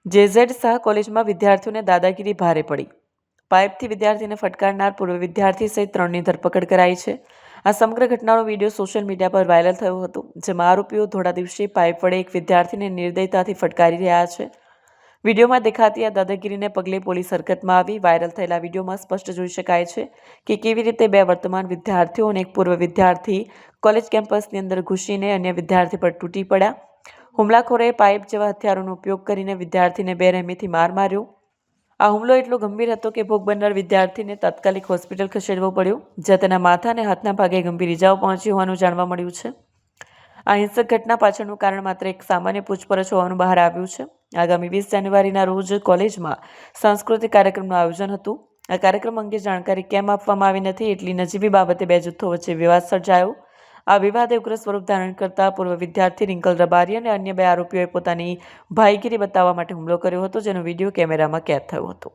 જેઝેડ શાહ કોલેજમાં વિદ્યાર્થીઓને દાદાગીરી ભારે પડી. પાઇપથી વિદ્યાર્થીને ફટકારનાર પૂર્વ વિદ્યાર્થી સહિત 3ની ધરપકડ કરાઈ છે. આ સમગ્ર ઘટનાનો વિડીયો સોશિયલ મીડિયા પર વાયરલ થયો હતો, જેમાં આરોપીઓ ધોળા દિવસે પાઇપ વડે એક વિદ્યાર્થીને નિર્દયતાથી ફટકારી રહ્યા છે. વિડીયોમાં દેખાતી આ દાદાગીરીને પગલે પોલીસ હરકતમાં આવી. વાયરલ થયેલા વિડીયોમાં સ્પષ્ટ જોઈ શકાય છે કે કેવી રીતે બે વર્તમાન વિદ્યાર્થીઓ અને એક પૂર્વ વિદ્યાર્થી કોલેજ કેમ્પસની અંદર ઘૂસીને અન્ય વિદ્યાર્થી પર તૂટી પડ્યા. હુમલાખોરોએ પાઇપ જેવા હથિયારોનો ઉપયોગ કરીને વિદ્યાર્થીને બેરહેમીથી માર માર્યો. આ હુમલો એટલો ગંભીર હતો કે ભોગ બનનાર વિદ્યાર્થીને તાત્કાલિક હોસ્પિટલ ખસેડવો પડ્યો, જ્યાં તેના માથા અને હાથના ભાગે ગંભીર ઇજાઓ પહોંચી હોવાનું જાણવા મળ્યું છે. આ હિંસક ઘટના પાછળનું કારણ માત્ર એક સામાન્ય પૂછપરછ હોવાનું બહાર આવ્યું છે. આગામી 20 જાન્યુઆરીના રોજ કોલેજમાં સાંસ્કૃતિક કાર્યક્રમનું આયોજન હતું. આ કાર્યક્રમ અંગે જાણકારી કેમ આપવામાં આવી નથી, એટલી નજીવી બાબતે બે જૂથો વચ્ચે વિવાદ સર્જાયો. આ વિવાદે ઉગ્ર સ્વરૂપ ધારણ કરતા પૂર્વ વિદ્યાર્થી રિંકલ રબારી અને અન્ય બે આરોપીઓએ પોતાની ભાઈગીરી બતાવવા માટે હુમલો કર્યો હતો, જેનો વિડીયો કેમેરામાં કેદ થયો હતો.